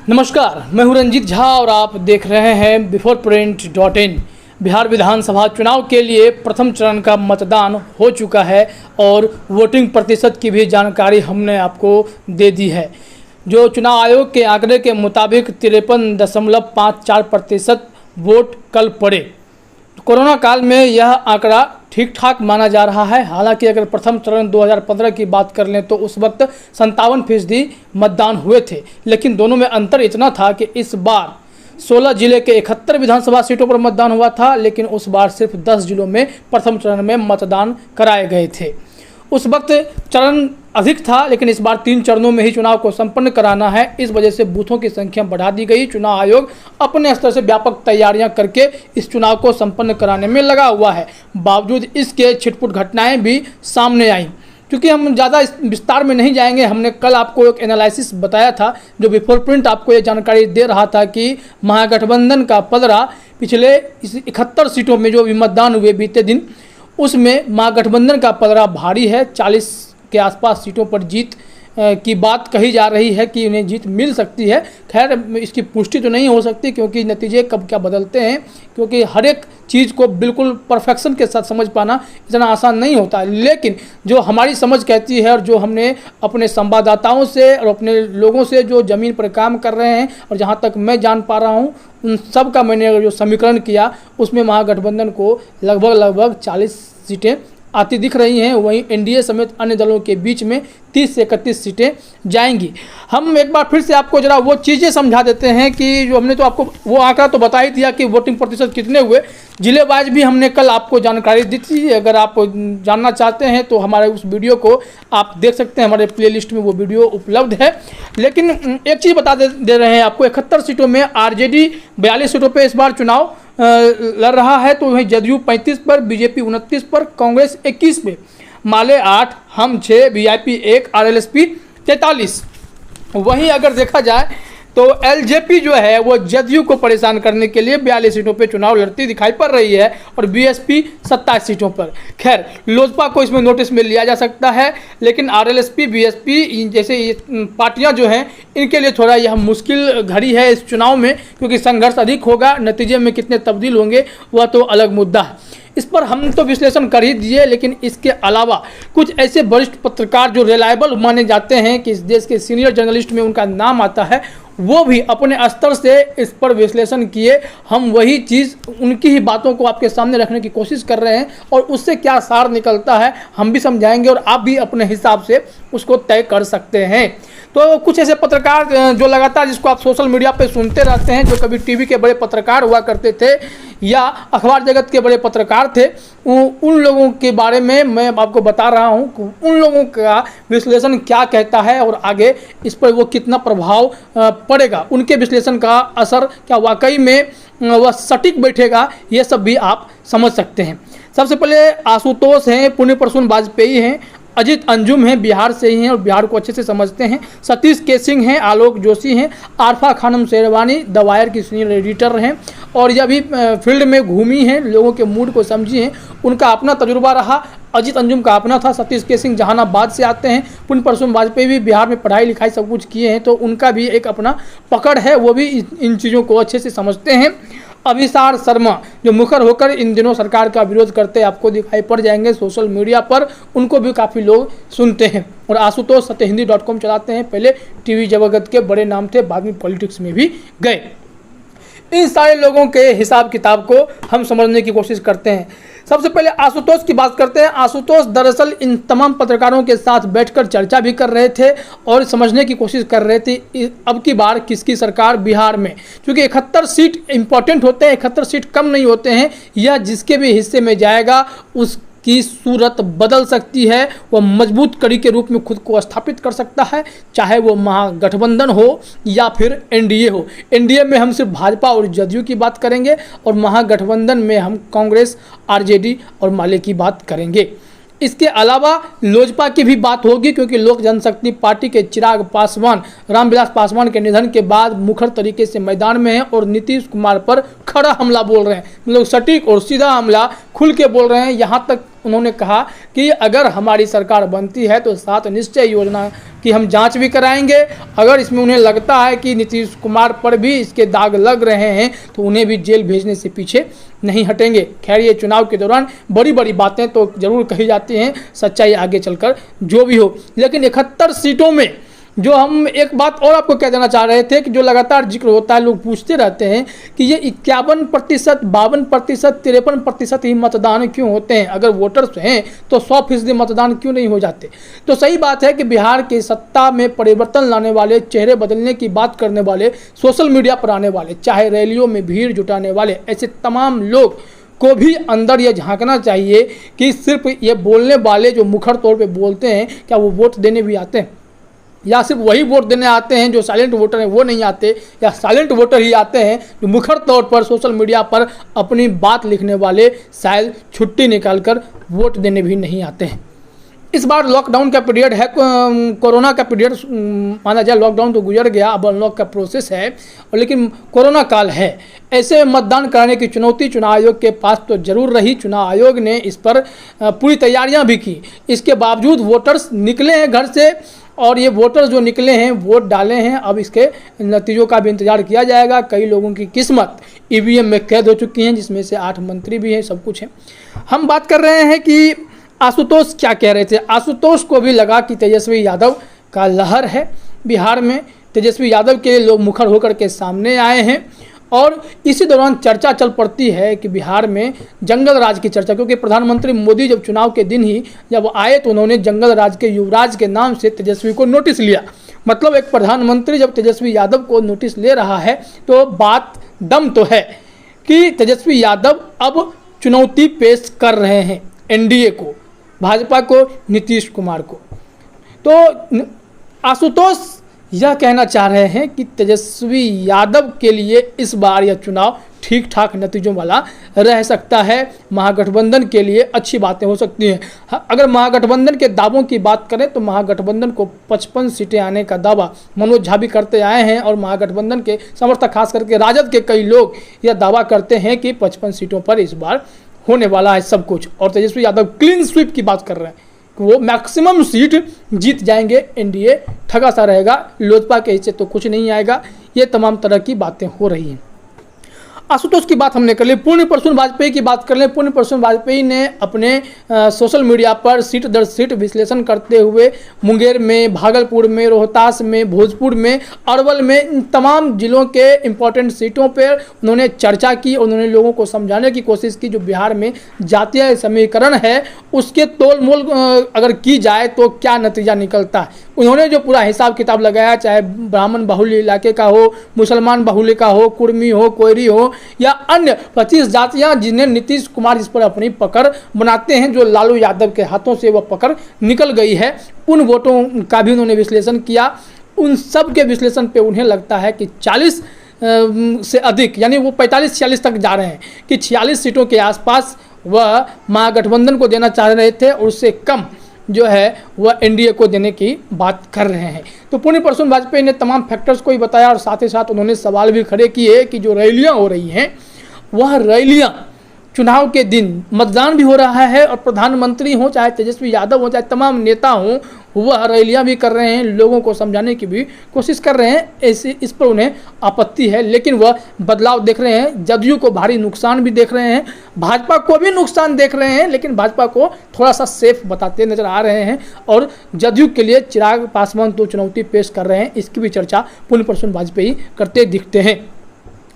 नमस्कार, मैं हूं रंजीत झा और आप देख रहे हैं biforprint.in। बिहार विधानसभा चुनाव के लिए प्रथम चरण का मतदान हो चुका है और वोटिंग प्रतिशत की भी जानकारी हमने आपको दे दी है। जो चुनाव आयोग के आंकड़े के मुताबिक 53.54% वोट कल पड़े। कोरोना काल में यह आंकड़ा ठीक ठाक माना जा रहा है। हालांकि अगर प्रथम चरण 2015 की बात कर लें तो उस वक्त 57% मतदान हुए थे, लेकिन दोनों में अंतर इतना था कि इस बार 16 जिले के 71 विधानसभा सीटों पर मतदान हुआ था, लेकिन उस बार सिर्फ 10 जिलों में प्रथम चरण में मतदान कराए गए थे। उस वक्त चरण अधिक था, लेकिन इस बार 3 चरणों में ही चुनाव को संपन्न कराना है। इस वजह से बूथों की संख्या बढ़ा दी गई। चुनाव आयोग अपने स्तर से व्यापक तैयारियां करके इस चुनाव को संपन्न कराने में लगा हुआ है। बावजूद इसके छिटपुट घटनाएं भी सामने आईं। क्योंकि हम ज़्यादा इस विस्तार में नहीं जाएंगे, हमने कल आपको एक एनालिसिस बताया था जो बिफोर प्रिंट आपको ये जानकारी दे रहा था कि महागठबंधन का पलड़ा पिछले 71 सीटों में जो भी मतदान हुए बीते दिन, उसमें महागठबंधन का पलड़ा भारी है। 40 के आसपास सीटों पर जीत की बात कही जा रही है कि उन्हें जीत मिल सकती है। खैर, इसकी पुष्टि तो नहीं हो सकती क्योंकि नतीजे कब क्या बदलते हैं, क्योंकि हर एक चीज़ को बिल्कुल परफेक्शन के साथ समझ पाना इतना आसान नहीं होता। लेकिन जो हमारी समझ कहती है और जो हमने अपने संवाददाताओं से और अपने लोगों से जो ज़मीन पर काम कर रहे हैं और जहाँ तक मैं जान पा रहा हूँ, उन सब का मैंने जो समीकरण किया उसमें महागठबंधन को लगभग 40 सीटें आती दिख रही हैं। वहीं एनडीए समेत अन्य दलों के बीच में 30 से 31 सीटें जाएंगी। हम एक बार फिर से आपको जरा वो चीज़ें समझा देते हैं कि जो हमने तो आपको वो आंकड़ा तो बता ही दिया कि वोटिंग प्रतिशत कितने हुए। जिले वाइज भी हमने कल आपको जानकारी दी थी। अगर आप जानना चाहते हैं तो हमारे उस वीडियो को आप देख सकते हैं, हमारे प्लेलिस्ट में वो वीडियो उपलब्ध है। लेकिन एक चीज़ बता दे रहे हैं आपको, 71 सीटों में आरजेडी 42 सीटों पर इस बार चुनाव लड़ रहा है, तो वहीं जदयू 35 पर, बीजेपी 29 पर, कांग्रेस 21 पे, माले 8, हम 6, वीआईपी 1, आरएलएसपी 43। वहीं अगर देखा जाए तो एलजेपी जो है वो जदयू को परेशान करने के लिए 42 सीटों पे चुनाव लड़ती दिखाई पड़ रही है और बीएसपी 27 सीटों पर। खैर, लोजपा को इसमें नोटिस में लिया जा सकता है, लेकिन आरएलएसपी, बीएसपी जैसे पार्टियां जो हैं इनके लिए थोड़ा यह मुश्किल घड़ी है इस चुनाव में, क्योंकि संघर्ष अधिक होगा। नतीजे में कितने तब्दील होंगे वह तो अलग मुद्दा है। इस पर हम तो विश्लेषण कर ही दिए, लेकिन इसके अलावा कुछ ऐसे वरिष्ठ पत्रकार जो रिलायबल माने जाते हैं कि इस देश के सीनियर जर्नलिस्ट में उनका नाम आता है, वो भी अपने स्तर से इस पर विश्लेषण किए। हम वही चीज़ उनकी ही बातों को आपके सामने रखने की कोशिश कर रहे हैं और उससे क्या सार निकलता है हम भी समझाएंगे और आप भी अपने हिसाब से उसको तय कर सकते हैं। तो कुछ ऐसे पत्रकार जो लगातार, जिसको आप सोशल मीडिया पे सुनते रहते हैं, जो कभी टीवी के बड़े पत्रकार हुआ करते थे या अखबार जगत के बड़े पत्रकार थे, उन लोगों के बारे में मैं आपको बता रहा हूं कि उन लोगों का विश्लेषण क्या कहता है और आगे इस पर वो कितना प्रभाव पड़ेगा, उनके विश्लेषण का असर क्या वाकई में वह सटीक बैठेगा, ये सब भी आप समझ सकते हैं। सबसे पहले आशुतोष हैं, पुण्य प्रसून वाजपेयी हैं, अजित अंजुम हैं, बिहार से ही हैं और बिहार को अच्छे से समझते हैं, सतीश के सिंह हैं, आलोक जोशी हैं, आरफा खानम शेरवानी द वायर की सीनियर एडिटर हैं और यह भी फील्ड में घूमी हैं, लोगों के मूड को समझी हैं, उनका अपना तजुर्बा रहा। अजित अंजुम का अपना था, सतीश के सिंह जहानाबाद से आते हैं, पुण्य प्रसून वाजपेयी भी बिहार में पढ़ाई लिखाई सब कुछ किए हैं, तो उनका भी एक अपना पकड़ है, वो भी इन चीज़ों को अच्छे से समझते हैं। अभिसार शर्मा जो मुखर होकर इन दिनों सरकार का विरोध करते आपको दिखाई पड़ जाएंगे सोशल मीडिया पर, उनको भी काफ़ी लोग सुनते हैं। और आशुतोष सत्यहिंदी.com चलाते हैं, पहले टीवी जगत के बड़े नाम थे, बाद में पॉलिटिक्स में भी गए। इन सारे लोगों के हिसाब किताब को हम समझने की कोशिश करते हैं। सबसे पहले आशुतोष की बात करते हैं। आशुतोष दरअसल इन तमाम पत्रकारों के साथ बैठकर चर्चा भी कर रहे थे और समझने की कोशिश कर रहे थे अब की बार किसकी सरकार बिहार में, क्योंकि 71 सीट इंपॉर्टेंट होते हैं, 71 सीट कम नहीं होते हैं। यह जिसके भी हिस्से में जाएगा उसकी सूरत बदल सकती है, वह मजबूत कड़ी के रूप में खुद को स्थापित कर सकता है, चाहे वो महागठबंधन हो या फिर एनडीए हो। एनडीए में हम सिर्फ भाजपा और जदयू की बात करेंगे और महागठबंधन में हम कांग्रेस, आरजेडी और माले की बात करेंगे। इसके अलावा लोजपा की भी बात होगी, क्योंकि लोक जनशक्ति पार्टी के चिराग पासवान, रामविलास पासवान के निधन के बाद मुखर तरीके से मैदान में हैं और नीतीश कुमार पर खड़ा हमला बोल रहे हैं, मतलब सटीक और सीधा हमला खुल के बोल रहे हैं। यहाँ तक उन्होंने कहा कि अगर हमारी सरकार बनती है तो 7 निश्चय योजना की हम जांच भी कराएंगे। अगर इसमें उन्हें लगता है कि नीतीश कुमार पर भी इसके दाग लग रहे हैं तो उन्हें भी जेल भेजने से पीछे नहीं हटेंगे। खैर, ये चुनाव के दौरान बड़ी बड़ी बातें तो जरूर कही जाती हैं, सच्चाई आगे चलकर जो भी हो। लेकिन 71 सीटों में जो हम एक बात और आपको कह देना चाह रहे थे कि जो लगातार जिक्र होता है, लोग पूछते रहते हैं कि ये 51%, 52%, 53% ही मतदान क्यों होते हैं? अगर वोटर्स हैं तो 100% मतदान क्यों नहीं हो जाते? तो सही बात है कि बिहार की सत्ता में परिवर्तन लाने वाले, चेहरे बदलने की बात करने वाले, सोशल मीडिया पर आने वाले, चाहे रैलियों में भीड़ जुटाने वाले, ऐसे तमाम लोग को भी अंदर ये झांकना चाहिए कि सिर्फ ये बोलने वाले जो मुखर तौर पे बोलते हैं, क्या वो वोट देने भी आते हैं, या सिर्फ वही वोट देने आते हैं जो साइलेंट वोटर हैं वो नहीं आते, या साइलेंट वोटर ही आते हैं जो मुखर तौर पर सोशल मीडिया पर अपनी बात लिखने वाले शायद छुट्टी निकालकर वोट देने भी नहीं आते हैं। इस बार लॉकडाउन का पीरियड है, कोरोना का पीरियड माना जाए, लॉकडाउन तो गुजर गया, अब अनलॉक का प्रोसेस है, और लेकिन कोरोना काल है। ऐसे में मतदान कराने की चुनौती चुनाव आयोग के पास तो जरूर रही। चुनाव आयोग ने इस पर पूरी तैयारियां भी की। इसके बावजूद वोटर्स निकले हैं घर से, और ये वोटर्स जो निकले हैं वोट डाले हैं। अब इसके नतीजों का भी इंतजार किया जाएगा। कई लोगों की किस्मत ईवीएम में कैद हो चुकी हैं, जिसमें से 8 मंत्री भी हैं, सब कुछ है। हम बात कर रहे हैं कि आशुतोष क्या कह रहे थे। आशुतोष को भी लगा कि तेजस्वी यादव का लहर है बिहार में, तेजस्वी यादव के लोग मुखर होकर के सामने आए हैं, और इसी दौरान चर्चा चल पड़ती है कि बिहार में जंगल राज की चर्चा, क्योंकि प्रधानमंत्री मोदी जब चुनाव के दिन ही जब आए तो उन्होंने जंगल राज के युवराज के नाम से तेजस्वी को नोटिस लिया। मतलब एक प्रधानमंत्री जब तेजस्वी यादव को नोटिस ले रहा है तो बात दम तो है कि तेजस्वी यादव अब चुनौती पेश कर रहे हैं एनडीए को, भाजपा को, नीतीश कुमार को। तो आशुतोष यह कहना चाह रहे हैं कि तेजस्वी यादव के लिए इस बार यह चुनाव ठीक ठाक नतीजों वाला रह सकता है। महागठबंधन के लिए अच्छी बातें हो सकती हैं। अगर महागठबंधन के दावों की बात करें तो महागठबंधन को 55 सीटें आने का दावा मनोज झा भी करते आए हैं, और महागठबंधन के समर्थक खास करके राजद के कई लोग यह दावा करते हैं कि 55 सीटों पर इस बार होने वाला है सब कुछ। और तेजस्वी यादव क्लीन स्वीप की बात कर रहे हैं, वो मैक्सिमम सीट जीत जाएंगे, एनडीए ठगा सा रहेगा, लोजपा के हिस्से तो कुछ नहीं आएगा। ये तमाम तरह की बातें हो रही हैं। आशुतोष की बात हमने कर ली। पूर्ण प्रसून वाजपेयी की बात कर लें। पूर्ण प्रसून वाजपेयी ने अपने सोशल मीडिया पर सीट दर सीट विश्लेषण करते हुए मुंगेर में, भागलपुर में, रोहतास में, भोजपुर में, अरवल में, इन तमाम जिलों के इम्पोर्टेंट सीटों पर उन्होंने चर्चा की। उन्होंने लोगों को समझाने की कोशिश की जो बिहार में जातीय समीकरण है उसके तोल मोल अगर की जाए तो क्या नतीजा निकलता है। उन्होंने जो पूरा हिसाब किताब लगाया, चाहे ब्राह्मण बाहुल्य इलाके का हो, मुसलमान बाहुल्य का हो, कुर्मी हो, कोयरी हो, या अन्य 25 जातियां जिन्हें नीतीश कुमार इस पर अपनी पकड़ बनाते हैं, जो लालू यादव के हाथों से वह पकड़ निकल गई है, उन वोटों का भी उन्होंने विश्लेषण किया। उन सब के विश्लेषण पे उन्हें लगता है कि 40 से अधिक, यानी वो 45-46 तक जा रहे हैं, कि 46 सीटों के आसपास वह महागठबंधन को देना चाह रहे थे, और उससे कम जो है वह एनडीए को देने की बात कर रहे हैं। तो पूर्ण प्रसून वाजपेयी ने तमाम फैक्टर्स को ही बताया, और साथ ही साथ उन्होंने सवाल भी खड़े किए कि जो रैलियां हो रही हैं वह रैलियां चुनाव के दिन मतदान भी हो रहा है, और प्रधानमंत्री हो, चाहे तेजस्वी यादव हो, चाहे तमाम नेता हों, वह रैलियां भी कर रहे हैं, लोगों को समझाने की भी कोशिश कर रहे हैं। ऐसे इस पर उन्हें आपत्ति है, लेकिन वह बदलाव देख रहे हैं। जदयू को भारी नुकसान भी देख रहे हैं, भाजपा को भी नुकसान देख रहे हैं, लेकिन भाजपा को थोड़ा सा सेफ बताते नजर आ रहे हैं, और जदयू के लिए चिराग पासवान तो चुनौती पेश कर रहे हैं। इसकी भी चर्चा पूर्ण प्रसून वाजपेयी करते दिखते हैं।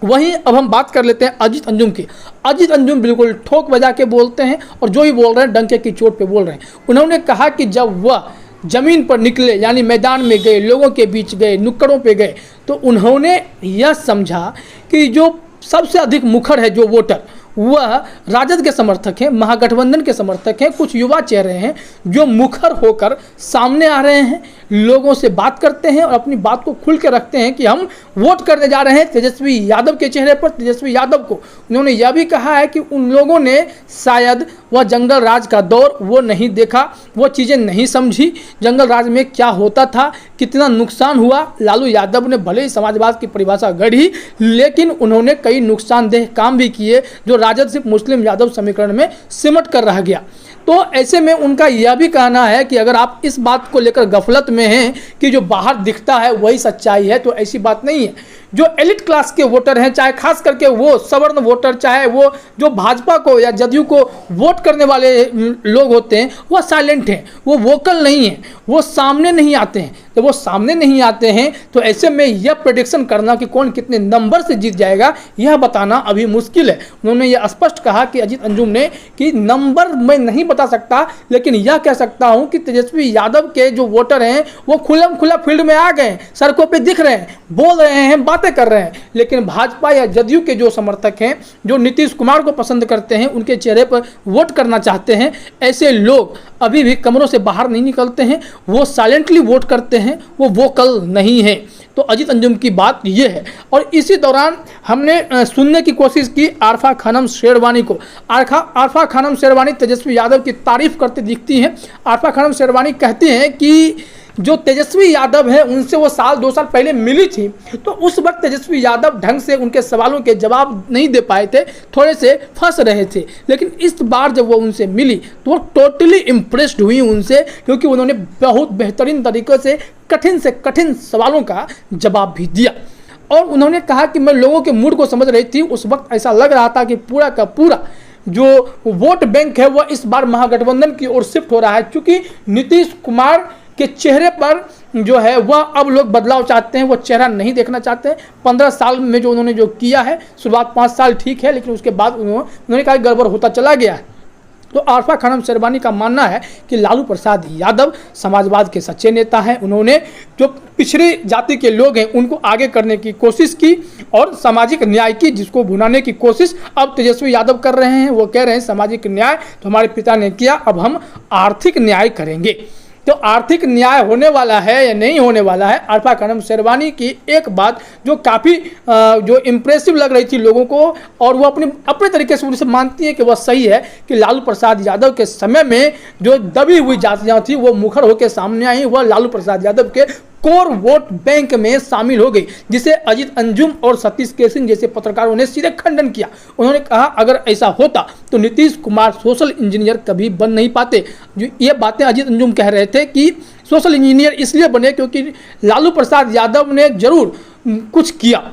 वहीं अब हम बात कर लेते हैं अजीत अंजुम की। अजीत अंजुम बिल्कुल ठोक बजा के बोलते हैं, और जो ही बोल रहे हैं डंके की चोट पे बोल रहे हैं। उन्होंने कहा कि जब वह जमीन पर निकले, यानी मैदान में गए, लोगों के बीच गए, नुक्कड़ों पे गए, तो उन्होंने यह समझा कि जो सबसे अधिक मुखर है जो वोटर, वह राजद के समर्थक हैं, महागठबंधन के समर्थक हैं, कुछ युवा चेहरे हैं जो मुखर होकर सामने आ रहे हैं, लोगों से बात करते हैं और अपनी बात को खुल के रखते हैं कि हम वोट करने जा रहे हैं तेजस्वी यादव के चेहरे पर, तेजस्वी यादव को। उन्होंने यह भी कहा है कि उन लोगों ने शायद वह जंगल राज का दौर वो नहीं देखा, वो चीज़ें नहीं समझी, जंगल राज में क्या होता था, कितना नुकसान हुआ। लालू यादव ने भले ही समाजवाद की परिभाषा गढ़ी, लेकिन उन्होंने कई नुकसानदेह काम भी किए जो राजद सिर्फ मुस्लिम यादव समीकरण में सिमट कर रह गया। तो ऐसे में उनका यह भी कहना है कि अगर आप इस बात को लेकर गफलत में हैं कि जो बाहर दिखता है वही सच्चाई है, तो ऐसी बात नहीं है। जो एलिट क्लास के वोटर हैं, चाहे खास करके वो सवर्ण वोटर, चाहे वो जो भाजपा को या जदयू को वोट करने वाले लोग होते हैं, वह साइलेंट हैं, वो वोकल नहीं हैं, वो सामने नहीं आते हैं। जब वो सामने नहीं आते हैं तो ऐसे में यह प्रेडिक्शन करना कि कौन कितने नंबर से जीत जाएगा, यह बताना अभी मुश्किल है। उन्होंने यह स्पष्ट कहा कि अजीत अंजुम ने कि नंबर मैं नहीं बता सकता, लेकिन यह कह सकता हूं कि तेजस्वी यादव के जो वोटर हैं वो खुलम खुला फील्ड में आ गए, सड़कों पे दिख रहे हैं, बोल रहे हैं, बातें कर रहे हैं। लेकिन भाजपा या जदयू के जो समर्थक हैं, जो नीतीश कुमार को पसंद करते हैं, उनके चेहरे पर वोट करना चाहते हैं, ऐसे लोग अभी भी कमरों से बाहर नहीं निकलते हैं, वो साइलेंटली वोट करते हैं, वो वोकल नहीं है। तो अजीत अंजुम की बात यह है। और इसी दौरान हमने सुनने की कोशिश की आरफा खानम शेरवानी को। आरफा खानम शेरवानी तेजस्वी यादव की तारीफ करते दिखती हैं। आरफा खानम शेरवानी कहती हैं कि जो तेजस्वी यादव है उनसे वो साल 2 साल पहले मिली थी, तो उस वक्त तेजस्वी यादव ढंग से उनके सवालों के जवाब नहीं दे पाए थे, थोड़े से फंस रहे थे। लेकिन इस बार जब वो उनसे मिली तो वो टोटली इम्प्रेस्ड हुई उनसे, क्योंकि उन्होंने बहुत बेहतरीन तरीके से कठिन सवालों का जवाब भी दिया। और उन्होंने कहा कि मैं लोगों के मूड को समझ रही थी, उस वक्त ऐसा लग रहा था कि पूरा का पूरा जो वोट बैंक है वह इस बार महागठबंधन की ओर शिफ्ट हो रहा है, क्योंकि नीतीश कुमार के चेहरे पर जो है वह अब लोग बदलाव चाहते हैं, वो चेहरा नहीं देखना चाहते हैं। 15 साल में जो उन्होंने जो किया है, शुरुआत 5 साल ठीक है, लेकिन उसके बाद उन्होंने कहा गड़बड़ होता चला गया है। तो आरफा खानम शेरवानी का मानना है कि लालू प्रसाद यादव समाजवाद के सच्चे नेता हैं। उन्होंने जो पिछड़ी जाति के लोग हैं उनको आगे करने की कोशिश की और सामाजिक न्याय की, जिसको भुनाने की कोशिश अब तेजस्वी यादव कर रहे हैं। वो कह रहे हैं सामाजिक न्याय तो हमारे पिता ने किया, अब हम आर्थिक न्याय करेंगे। तो आर्थिक न्याय होने वाला है या नहीं होने वाला है, आरफा खानम शेरवानी की एक बात जो काफ़ी जो इम्प्रेसिव लग रही थी लोगों को, और वो अपने तरीके से उनसे मानती है कि वह सही है, कि लालू प्रसाद यादव के समय में जो दबी हुई जातियाँ थी वो मुखर होकर सामने आई, वह लालू प्रसाद यादव के कोर वोट बैंक में शामिल हो गई, जिसे अजीत अंजुम और सतीश केसिंग जैसे पत्रकारों ने सीधे खंडन किया। उन्होंने कहा अगर ऐसा होता तो नीतीश कुमार सोशल इंजीनियर कभी बन नहीं पाते। जो ये बातें अजीत अंजुम कह रहे थे कि सोशल इंजीनियर इसलिए बने क्योंकि लालू प्रसाद यादव ने जरूर कुछ किया,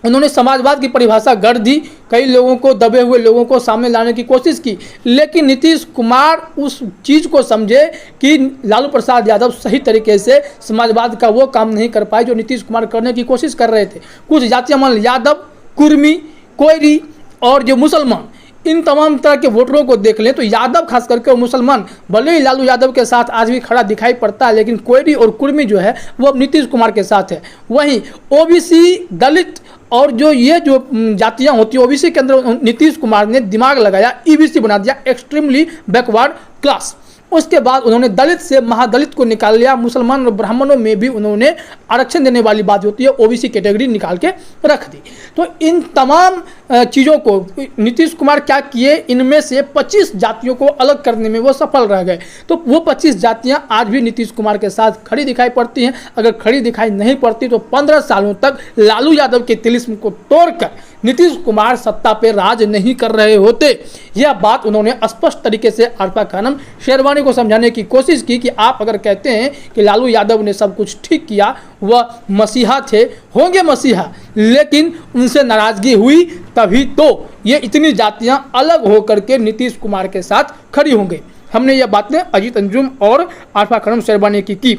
उन्होंने समाजवाद की परिभाषा गढ़ दी, कई लोगों को, दबे हुए लोगों को सामने लाने की कोशिश की, लेकिन नीतीश कुमार उस चीज़ को समझे कि लालू प्रसाद यादव सही तरीके से समाजवाद का वो काम नहीं कर पाए जो नीतीश कुमार करने की कोशिश कर रहे थे। कुछ जातियां मान यादव, कुर्मी, कोयरी और जो मुसलमान, इन तमाम तरह के वोटरों को देख लें तो यादव खास करके और मुसलमान भले ही लालू यादव के साथ आज भी खड़ा दिखाई पड़ता है, लेकिन कोयरी और कुर्मी जो है वो अब नीतीश कुमार के साथ है। वहीं ओबीसी, दलित और जो ये जो जातियां होती हैं ओबीसी के अंदर नीतीश कुमार ने दिमाग लगाया, ईबीसी बना दिया, एक्सट्रीमली बैकवर्ड क्लास। उसके बाद उन्होंने दलित से महादलित को निकाल लिया, मुसलमान और ब्राह्मणों में भी उन्होंने आरक्षण देने वाली बात होती है ओबीसी कैटेगरी निकाल के रख दी। तो इन तमाम चीज़ों को नीतीश कुमार क्या किए, इनमें से 25 जातियों को अलग करने में वो सफल रह गए। तो वो 25 जातियां आज भी नीतीश कुमार के साथ खड़ी दिखाई पड़ती हैं। अगर खड़ी दिखाई नहीं पड़ती तो 15 सालों तक लालू यादव के तिलिस्म को तोड़कर नीतीश कुमार सत्ता पे राज नहीं कर रहे होते। यह बात उन्होंने स्पष्ट तरीके से आरफा खानम शेरवानी को समझाने की कोशिश की कि आप अगर कहते हैं कि लालू यादव ने सब कुछ ठीक किया, वह मसीहा थे, होंगे मसीहा, लेकिन उनसे नाराजगी हुई तभी तो ये इतनी जातियां अलग होकर के नीतीश कुमार के साथ खड़ी होंगे। हमने ये बातें अजीत अंजुम और आरफा खानम शेरवानी की।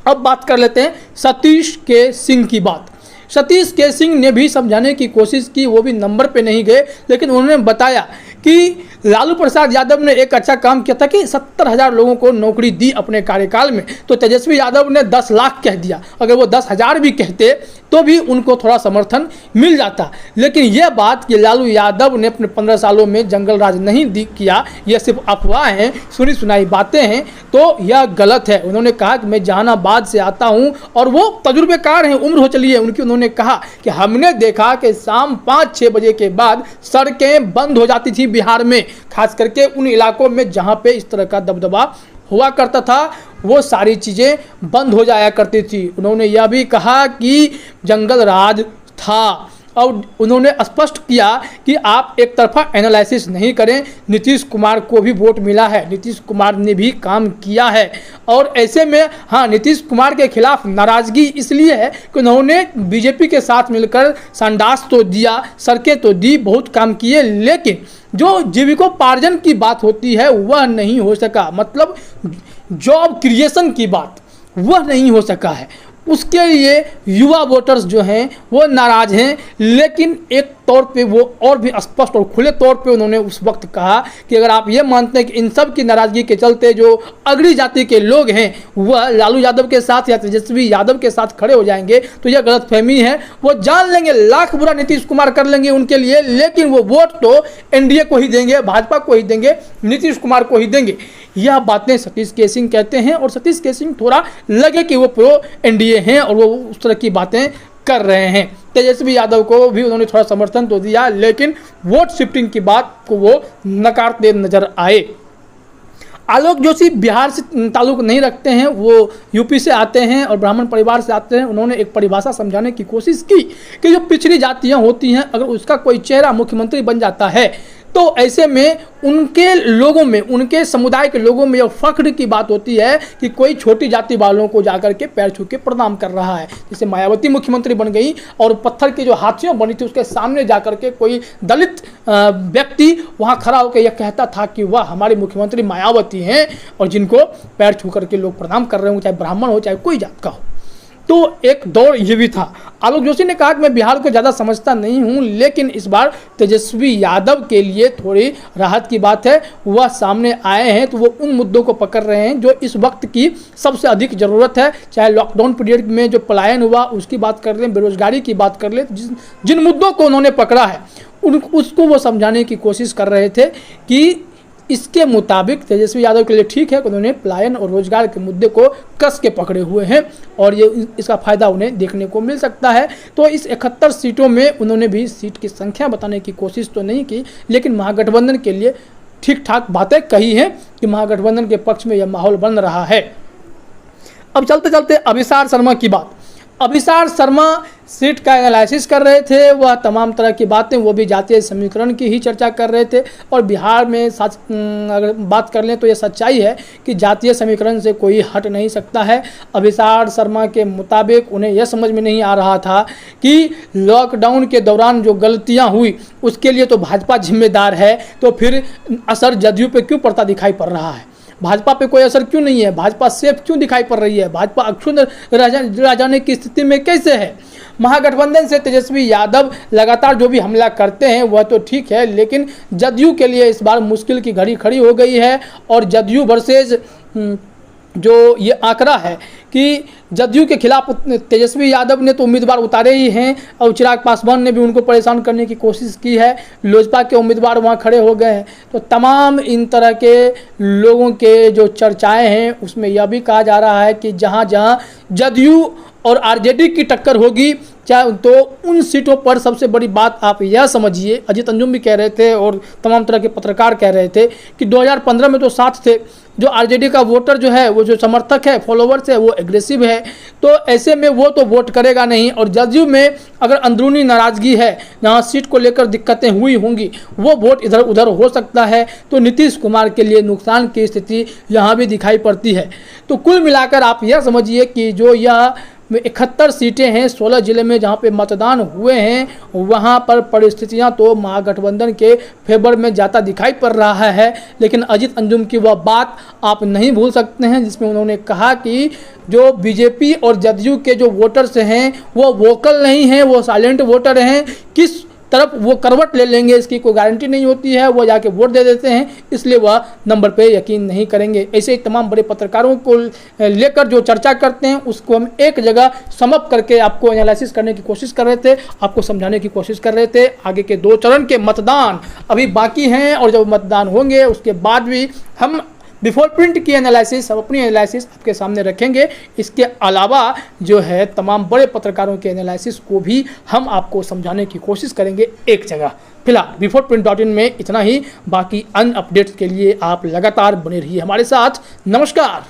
अब बात कर लेते हैं सतीश के सिंह की बात। सतीश के सिंह ने भी समझाने की कोशिश की, वो भी नंबर पे नहीं गए, लेकिन उन्होंने बताया कि लालू प्रसाद यादव ने एक अच्छा काम किया था कि 70,000 लोगों को नौकरी दी अपने कार्यकाल में, तो तेजस्वी यादव ने 10 लाख कह दिया। अगर वो 10,000 भी कहते तो भी उनको थोड़ा समर्थन मिल जाता। लेकिन यह बात कि लालू यादव ने अपने 15 सालों में जंगल राज नहीं किया, यह सिर्फ अफवाह हैं, सुनी सुनाई बातें हैं, तो यह गलत है। उन्होंने कहा कि मैं जहानाबाद से आता हूँ और वो तजुर्बेकार हैं, उम्र हो चली है उनकी। उन्होंने कहा कि हमने देखा कि शाम 5-6 बजे के बाद सड़कें बंद हो जाती थी बिहार में, खास करके उन इलाकों में जहाँ पे इस तरह का दबदबा हुआ करता था, वो सारी चीज़ें बंद हो जाया करती थी। उन्होंने यह भी कहा कि जंगल राज था और उन्होंने स्पष्ट किया कि आप एक तरफा एनालिसिस नहीं करें, नीतीश कुमार को भी वोट मिला है, नीतीश कुमार ने भी काम किया है। और ऐसे में हाँ, नीतीश कुमार के खिलाफ नाराज़गी इसलिए है कि उन्होंने बीजेपी के साथ मिलकर संडास तो दिया, सड़कें तो दी, बहुत काम किए, लेकिन जो जीविकोपार्जन की बात होती है वह नहीं हो सका, मतलब जॉब क्रिएशन की बात वह नहीं हो सका है। उसके लिए युवा वोटर्स जो हैं वो नाराज़ हैं। लेकिन एक तौर पे वो और भी स्पष्ट और खुले तौर पे उन्होंने उस वक्त कहा कि अगर आप ये मानते हैं कि इन सब की नाराज़गी के चलते जो अगड़ी जाति के लोग हैं वह लालू यादव के साथ या तेजस्वी यादव के साथ खड़े हो जाएंगे तो यह गलतफहमी है। वो जान लेंगे, लाख बुरा नीतीश कुमार कर लेंगे उनके लिए, लेकिन वो वोट तो एनडीए को ही देंगे, भाजपा को ही देंगे, नीतीश कुमार को ही देंगे। यह बातें सतीश के सिंह कहते हैं और सतीश के सिंह थोड़ा लगे कि वो प्रो एनडीए हैं और वो उस तरह की बातें कर रहे हैं। तेजस्वी यादव को भी उन्होंने थोड़ा समर्थन तो दिया, लेकिन वोट शिफ्टिंग की बात को वो नकारते नजर आए। आलोक जोशी बिहार से ताल्लुक नहीं रखते हैं, वो यूपी से आते हैं और ब्राह्मण परिवार से आते हैं। उन्होंने एक परिभाषा समझाने की कोशिश की कि जो पिछड़ी जातियां होती हैं अगर उसका कोई चेहरा मुख्यमंत्री बन जाता है तो ऐसे में उनके लोगों में, उनके समुदाय के लोगों में फख्र की बात होती है कि कोई छोटी जाति वालों को जाकर के पैर छू के प्रणाम कर रहा है। जैसे मायावती मुख्यमंत्री बन गई और पत्थर की जो हाथियां बनी थी उसके सामने जाकर के कोई दलित व्यक्ति वहां खड़ा होकर यह कहता था कि वह हमारी मुख्यमंत्री मायावती हैं और जिनको पैर छू करके लोग प्रणाम कर रहे हो, चाहे ब्राह्मण हो चाहे कोई जात का हो। तो एक दौर ये भी था। आलोक जोशी ने कहा कि मैं बिहार को ज़्यादा समझता नहीं हूं, लेकिन इस बार तेजस्वी यादव के लिए थोड़ी राहत की बात है, वह सामने आए हैं तो वो उन मुद्दों को पकड़ रहे हैं जो इस वक्त की सबसे अधिक ज़रूरत है। चाहे लॉकडाउन पीरियड में जो पलायन हुआ उसकी बात कर लें, बेरोजगारी की बात कर लें, जिन मुद्दों को उन्होंने पकड़ा है उसको वो समझाने की कोशिश कर रहे थे कि इसके मुताबिक तेजस्वी यादव के लिए ठीक है कि उन्होंने पलायन और रोजगार के मुद्दे को कस के पकड़े हुए हैं और ये इसका फ़ायदा उन्हें देखने को मिल सकता है। तो इस 71 सीटों में उन्होंने भी सीट की संख्या बताने की कोशिश तो नहीं की, लेकिन महागठबंधन के लिए ठीक ठाक बातें कही हैं कि महागठबंधन के पक्ष में यह माहौल बन रहा है। अब चलते चलते अभिसार शर्मा की बात। अभिसार शर्मा सीट का एनालिसिस कर रहे थे, वह तमाम तरह की बातें, वो भी जातीय समीकरण की ही चर्चा कर रहे थे। और बिहार में सच अगर बात कर लें तो ये सच्चाई है कि जातीय समीकरण से कोई हट नहीं सकता है। अभिसार शर्मा के मुताबिक उन्हें यह समझ में नहीं आ रहा था कि लॉकडाउन के दौरान जो गलतियां हुई उसके लिए तो भाजपा जिम्मेदार है, तो फिर असर जदयू पे क्यों पड़ता दिखाई पड़ रहा है, भाजपा पे कोई असर क्यों नहीं है, भाजपा सेफ क्यों दिखाई पड़ रही है, भाजपा अक्षुण्ण रह जाने की स्थिति में कैसे है। महागठबंधन से तेजस्वी यादव लगातार जो भी हमला करते हैं वह तो ठीक है, लेकिन जदयू के लिए इस बार मुश्किल की घड़ी खड़ी हो गई है। और जदयू वर्सेज जो ये आंकड़ा है कि जदयू के खिलाफ तेजस्वी यादव ने तो उम्मीदवार उतारे ही हैं और चिराग पासवान ने भी उनको परेशान करने की कोशिश की है, लोजपा के उम्मीदवार वहाँ खड़े हो गए हैं। तो तमाम इन तरह के लोगों के जो चर्चाएं हैं उसमें यह भी कहा जा रहा है कि जहाँ जहाँ जदयू और आरजेडी की टक्कर होगी चाहे तो उन सीटों पर सबसे बड़ी बात आप यह समझिए, अजीत अंजुम भी कह रहे थे और तमाम तरह के पत्रकार कह रहे थे कि 2015 में तो साथ थे, जो आरजेडी का वोटर जो है वो जो समर्थक है, फॉलोवर्स है, वो एग्रेसिव है, तो ऐसे में वो तो वोट करेगा नहीं। और जदयू में अगर अंदरूनी नाराज़गी है, जहाँ सीट को लेकर दिक्कतें हुई होंगी, वो वोट इधर उधर हो सकता है, तो नीतीश कुमार के लिए नुकसान की स्थिति यहाँ भी दिखाई पड़ती है। तो कुल मिलाकर आप यह समझिए कि जो यह 71 सीटें हैं 16 जिले में जहां पे मतदान हुए हैं, वहां पर परिस्थितियां तो महागठबंधन के फेवर में जाता दिखाई पड़ रहा है। लेकिन अजीत अंजुम की वह बात आप नहीं भूल सकते हैं जिसमें उन्होंने कहा कि जो बीजेपी और जदयू के जो वोटर्स हैं वो वोकल नहीं हैं, वो साइलेंट वोटर हैं। किस तरफ वो करवट ले लेंगे इसकी कोई गारंटी नहीं होती है, वो जाके वोट दे देते हैं, इसलिए वह नंबर पे यकीन नहीं करेंगे। ऐसे ही तमाम बड़े पत्रकारों को लेकर जो चर्चा करते हैं उसको हम एक जगह समअप करके आपको एनालिसिस करने की कोशिश कर रहे थे, आपको समझाने की कोशिश कर रहे थे। आगे के 2 चरण के मतदान अभी बाकी हैं और जब मतदान होंगे उसके बाद भी हम बिफोर प्रिंट की एनालिसिस, हम अपनी एनालिसिस आपके सामने रखेंगे। इसके अलावा जो है तमाम बड़े पत्रकारों के एनालिसिस को भी हम आपको समझाने की कोशिश करेंगे एक जगह। फिलहाल biforeprint.in में इतना ही, बाकी अन्य अपडेट्स के लिए आप लगातार बने रहिए हमारे साथ। नमस्कार।